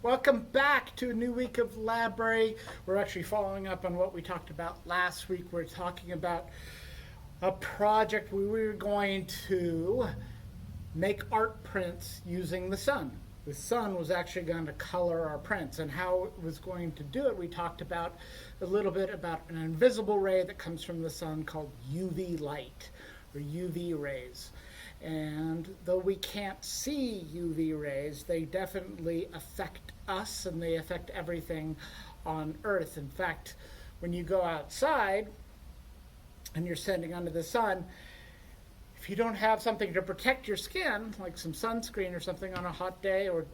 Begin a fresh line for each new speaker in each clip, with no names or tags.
Welcome back to a new week of LABrary. We're actually following up on what we talked about last week. We're talking about a project where we were going to make art prints using the sun. The sun was actually going to color our prints, and how it was going to do it. We talked about a little bit about an invisible ray that comes from the sun called UV light or UV rays. And though we can't see UV rays, they definitely affect us and they affect everything on Earth. In fact, when you go outside and you're standing under the sun, if you don't have something to protect your skin, like some sunscreen or something on a hot day, or it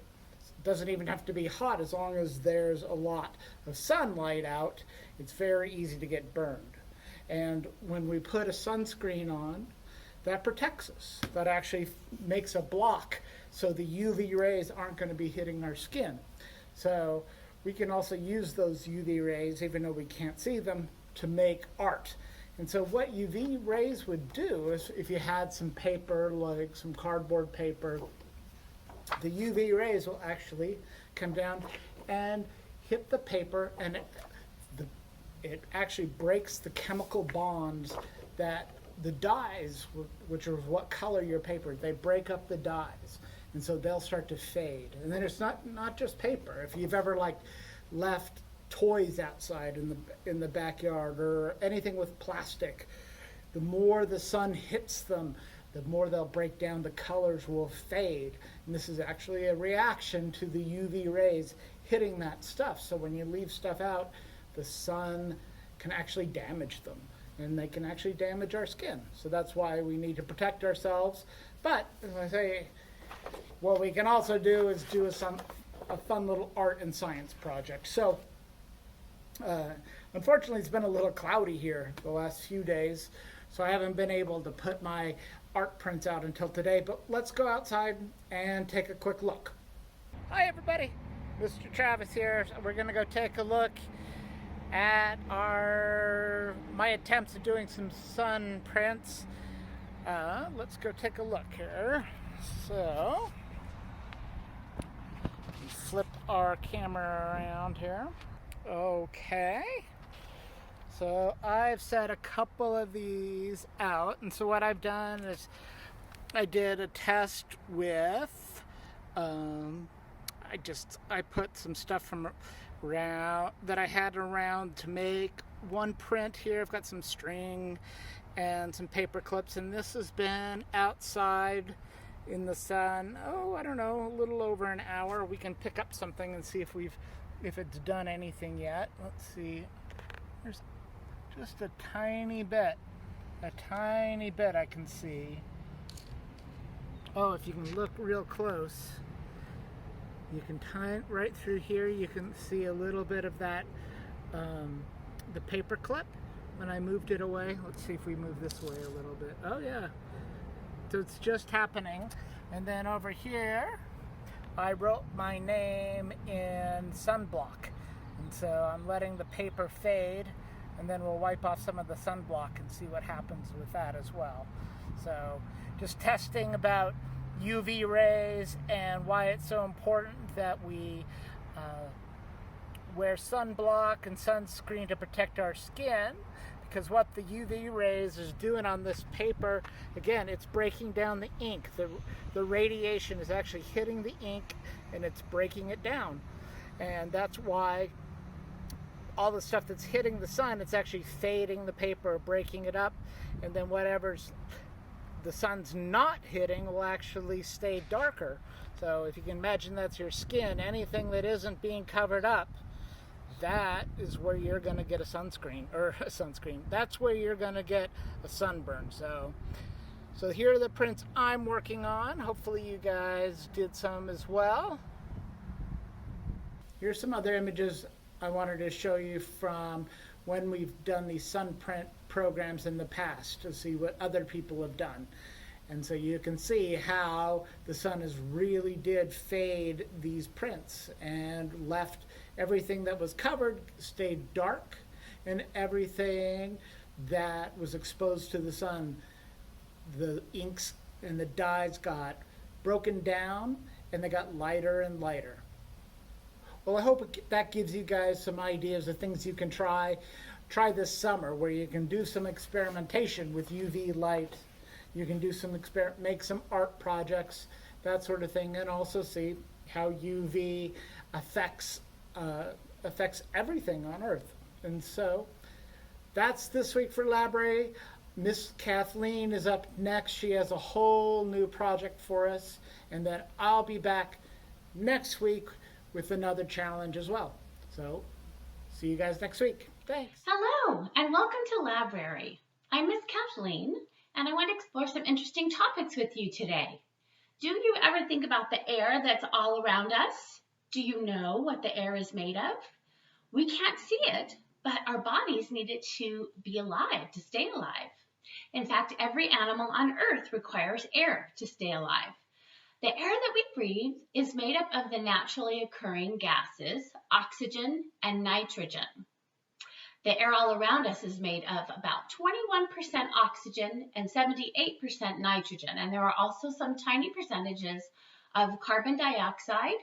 doesn't even have to be hot, as long as there's a lot of sunlight out, it's very easy to get burned. And when we put a sunscreen on, that protects us. That actually makes a block so the UV rays aren't going to be hitting our skin. So we can also use those UV rays, even though we can't see them, to make art. And so what UV rays would do is, if you had some paper, like some cardboard paper, the UV rays will actually come down and hit the paper, and it actually breaks the chemical bonds that the dyes, which are what color your paper, they break up the dyes, and so they'll start to fade. And then it's not just paper. If you've ever left toys outside in the backyard or anything with plastic, the more the sun hits them, the more they'll break down, the colors will fade. And this is actually a reaction to the UV rays hitting that stuff. So when you leave stuff out, the sun can actually damage them, and they can actually damage our skin. So that's why we need to protect ourselves. But as I say, what we can also do is do a fun little art and science project. So unfortunately, it's been a little cloudy here the last few days, so I haven't been able to put my art prints out until today. But let's go outside and take a quick look. Hi everybody, Mr. Travis here. We're gonna go take a look at my attempts at doing some sun prints. Let's go take a look here. So, flip our camera around here. Okay. So I've set a couple of these out, and so what I've done is I did a test with, I put some stuff from around that I had around to make one print here. I've got some string and some paper clips, and this has been outside in the sun, I don't know, a little over an hour. We can pick up something and see if it's done anything yet. Let's see. There's just a tiny bit I can see. Oh, if you can look real close, you can right through here, you can see a little bit of that, the paper clip when I moved it away. Let's see if we move this way a little bit. Oh yeah, so it's just happening. And then over here, I wrote my name in sunblock. And so I'm letting the paper fade, and then we'll wipe off some of the sunblock and see what happens with that as well. So just testing about UV rays and why it's so important that we wear sunblock and sunscreen to protect our skin, because what the UV rays is doing on this paper, again, it's breaking down the ink. The radiation is actually hitting the ink and it's breaking it down, and that's why all the stuff that's hitting the sun, it's actually fading the paper, breaking it up, and then whatever's the sun's not hitting will actually stay darker. So if you can imagine that's your skin, anything that isn't being covered up, that is where you're going to get a sunscreen. That's where you're going to get a sunburn. So here are the prints I'm working on. Hopefully you guys did some as well. Here's some other images I wanted to show you from when we've done these sun print programs in the past, to see what other people have done. And so you can see how the sun really did fade these prints and left everything that was covered stayed dark, and everything that was exposed to the sun, the inks and the dyes got broken down and they got lighter and lighter. Well, I hope that gives you guys some ideas of things you can try this summer, where you can do some experimentation with UV light. You can do make some art projects, that sort of thing, and also see how UV affects affects everything on Earth. And so that's this week for LABrary. Miss Kathleen is up next. She has a whole new project for us, and then I'll be back next week with another challenge as well. So see you guys next week. Thanks.
Hello, and welcome to LABrary. I'm Miss Kathleen, and I want to explore some interesting topics with you today. Do you ever think about the air that's all around us? Do you know what the air is made of? We can't see it, but our bodies need it to be alive, to stay alive. In fact, every animal on Earth requires air to stay alive. The air that we breathe is made up of the naturally occurring gases, oxygen and nitrogen. The air all around us is made of about 21% oxygen and 78% nitrogen, and there are also some tiny percentages of carbon dioxide,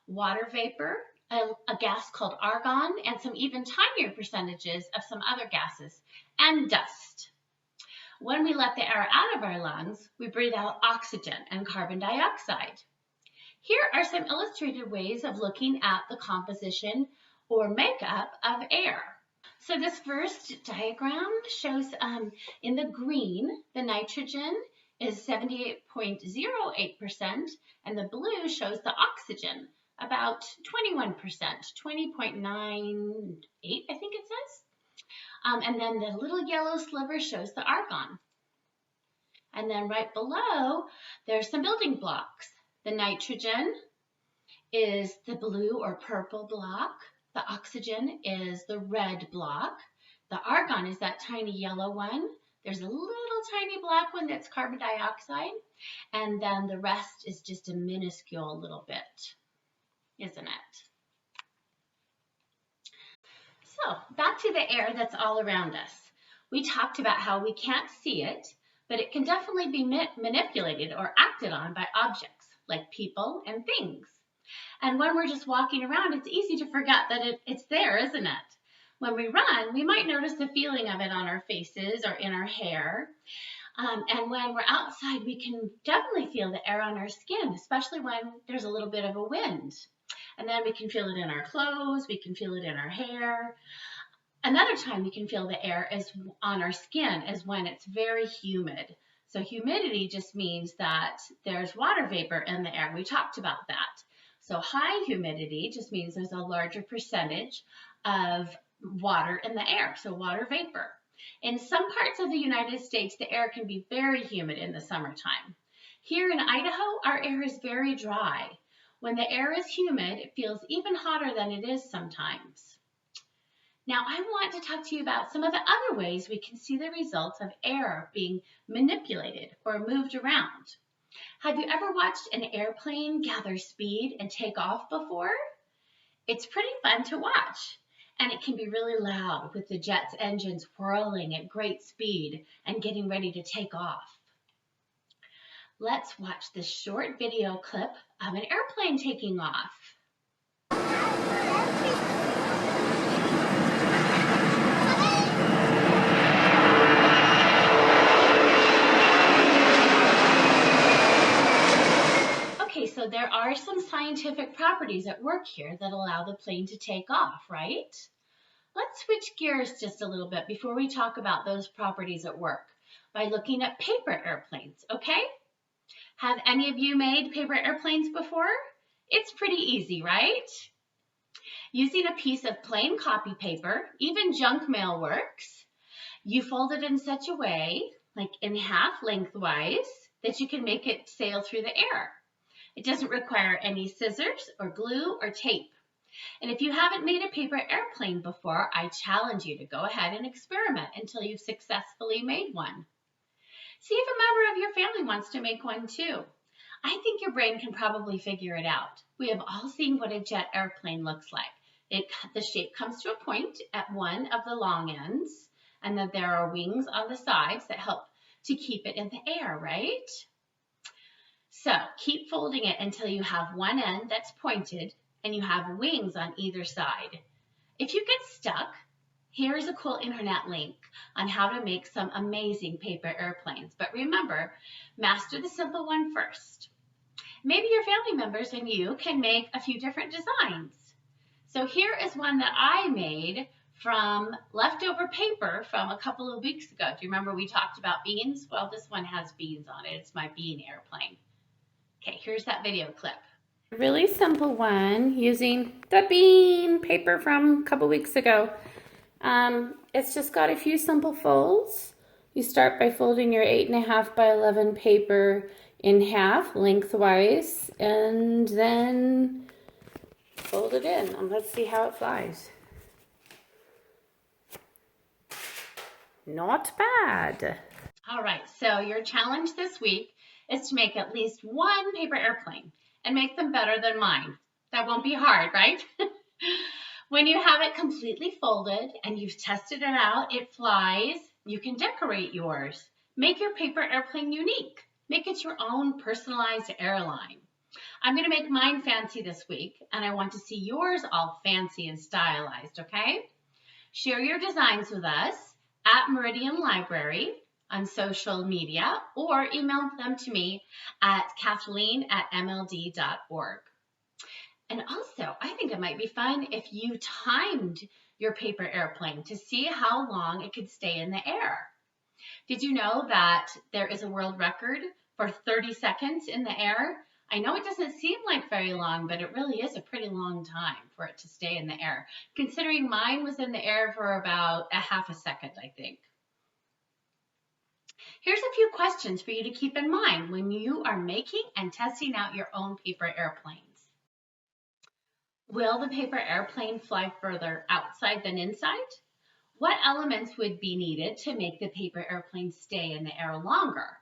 water vapor, a gas called argon, and some even tinier percentages of some other gases, and dust. When we let the air out of our lungs, we breathe out oxygen and carbon dioxide. Here are some illustrated ways of looking at the composition or makeup of air. So this first diagram shows in the green, the nitrogen is 78.08%, and the blue shows the oxygen, about 21%, 20.98, I think it says. And then the little yellow sliver shows the argon. And then right below, there's some building blocks. The nitrogen is the blue or purple block. The oxygen is the red block. The argon is that tiny yellow one. There's a little tiny black one that's carbon dioxide. And then the rest is just a minuscule little bit, isn't it? So back to the air that's all around us. We talked about how we can't see it, but it can definitely be manipulated or acted on by objects like people and things. And when we're just walking around, it's easy to forget that it's there, isn't it? When we run, we might notice the feeling of it on our faces or in our hair. And when we're outside, we can definitely feel the air on our skin, especially when there's a little bit of a wind. And then we can feel it in our clothes, we can feel it in our hair. Another time we can feel the air on our skin is when it's very humid. So humidity just means that there's water vapor in the air. We talked about that. So high humidity just means there's a larger percentage of water in the air, so water vapor. In some parts of the United States, the air can be very humid in the summertime. Here in Idaho, our air is very dry. When the air is humid, it feels even hotter than it is sometimes. Now, I want to talk to you about some of the other ways we can see the results of air being manipulated or moved around. Have you ever watched an airplane gather speed and take off before? It's pretty fun to watch, and it can be really loud with the jet's engines whirling at great speed and getting ready to take off. Let's watch this short video clip of an airplane taking off. Okay, so there are some scientific properties at work here that allow the plane to take off, right? Let's switch gears just a little bit before we talk about those properties at work by looking at paper airplanes, okay? Have any of you made paper airplanes before? It's pretty easy, right? Using a piece of plain copy paper, even junk mail works. You fold it in such a way, like in half lengthwise, that you can make it sail through the air. It doesn't require any scissors or glue or tape. And if you haven't made a paper airplane before, I challenge you to go ahead and experiment until you've successfully made one. See if a member of your family wants to make one too. I think your brain can probably figure it out. We have all seen what a jet airplane looks like. The shape comes to a point at one of the long ends, and then there are wings on the sides that help to keep it in the air, right? So keep folding it until you have one end that's pointed and you have wings on either side. If you get stuck, here's a cool internet link on how to make some amazing paper airplanes. But remember, master the simple one first. Maybe your family members and you can make a few different designs. So here is one that I made from leftover paper from a couple of weeks ago. Do you remember we talked about beans? Well, this one has beans on it. It's my bean airplane. Okay, here's that video clip.
Really simple one using the bean paper from a couple weeks ago. It's just got a few simple folds. You start by folding your 8.5 by 11 paper in half lengthwise and then fold it in and let's see how it flies. Not bad.
All right, so your challenge this week is to make at least one paper airplane and make them better than mine. That won't be hard, right? When you have it completely folded and you've tested it out, it flies, you can decorate yours. Make your paper airplane unique. Make it your own personalized airline. I'm going to make mine fancy this week, and I want to see yours all fancy and stylized, okay? Share your designs with us at LABrary on social media or email them to me at kathleen@mld.org. And also, I think it might be fun if you timed your paper airplane to see how long it could stay in the air. Did you know that there is a world record for 30 seconds in the air? I know it doesn't seem like very long, but it really is a pretty long time for it to stay in the air, considering mine was in the air for about a half a second, I think. Here's a few questions for you to keep in mind when you are making and testing out your own paper airplanes. Will the paper airplane fly further outside than inside? What elements would be needed to make the paper airplane stay in the air longer?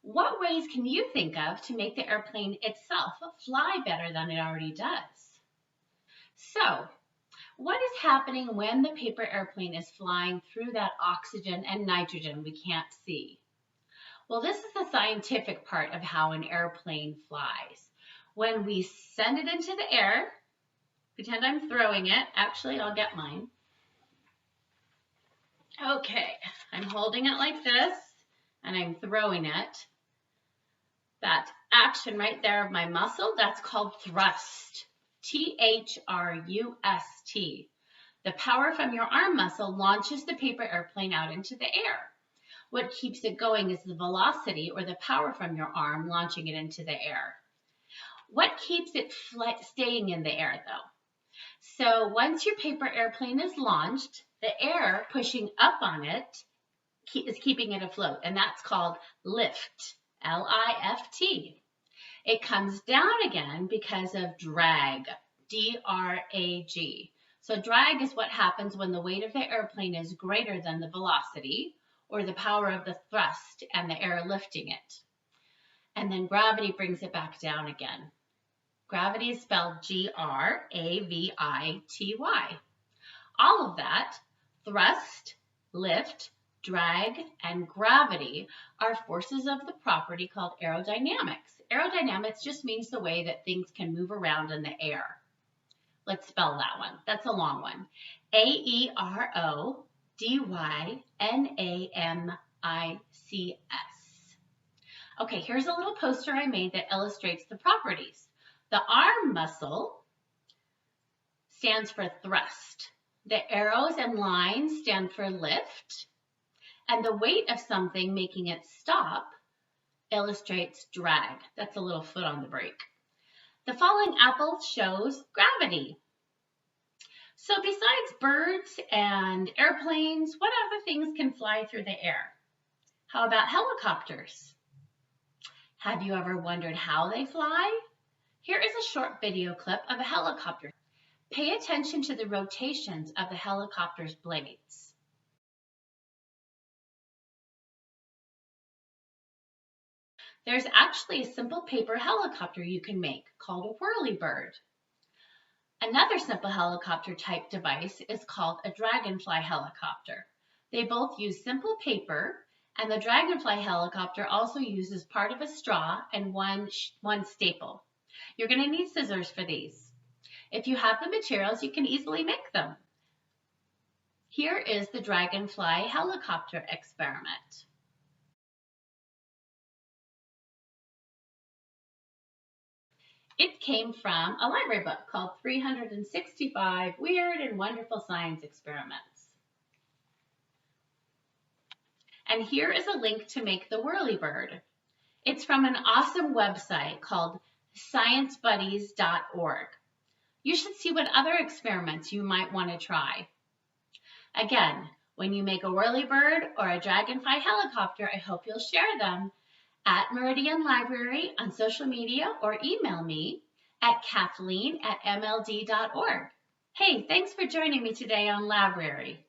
What ways can you think of to make the airplane itself fly better than it already does? So, what is happening when the paper airplane is flying through that oxygen and nitrogen we can't see? Well, this is the scientific part of how an airplane flies. When we send it into the air, pretend I'm throwing it. Actually, I'll get mine. Okay, I'm holding it like this, and I'm throwing it. That action right there of my muscle, that's called thrust. T-H-R-U-S-T. The power from your arm muscle launches the paper airplane out into the air. What keeps it going is the velocity or the power from your arm launching it into the air. What keeps it staying in the air though? So once your paper airplane is launched, the air pushing up on it is keeping it afloat, and that's called lift, L-I-F-T. It comes down again because of drag, D-R-A-G. So drag is what happens when the weight of the airplane is greater than the velocity or the power of the thrust and the air lifting it. And then gravity brings it back down again. Gravity is spelled G-R-A-V-I-T-Y. All of that, thrust, lift, drag, and gravity are forces of the property called aerodynamics. Aerodynamics just means the way that things can move around in the air. Let's spell that one. That's a long one. A-E-R-O-D-Y-N-A-M-I-C-S. Okay, here's a little poster I made that illustrates the properties. The arm muscle stands for thrust. The arrows and lines stand for lift. And the weight of something making it stop illustrates drag. That's a little foot on the brake. The following apple shows gravity. So besides birds and airplanes, what other things can fly through the air? How about helicopters? Have you ever wondered how they fly? Here is a short video clip of a helicopter. Pay attention to the rotations of the helicopter's blades. There's actually a simple paper helicopter you can make called a whirlybird. Another simple helicopter type device is called a dragonfly helicopter. They both use simple paper, and the dragonfly helicopter also uses part of a straw and one staple. You're going to need scissors for these. If you have the materials, you can easily make them. Here is the dragonfly helicopter experiment. It came from a library book called 365 Weird and Wonderful Science Experiments. And here is a link to make the whirlybird. It's from an awesome website called sciencebuddies.org. You should see what other experiments you might want to try. Again, when you make a whirlybird or a dragonfly helicopter, I hope you'll share them at Meridian Library on social media or email me at kathleen@mld.org. Hey, thanks for joining me today on LABrary.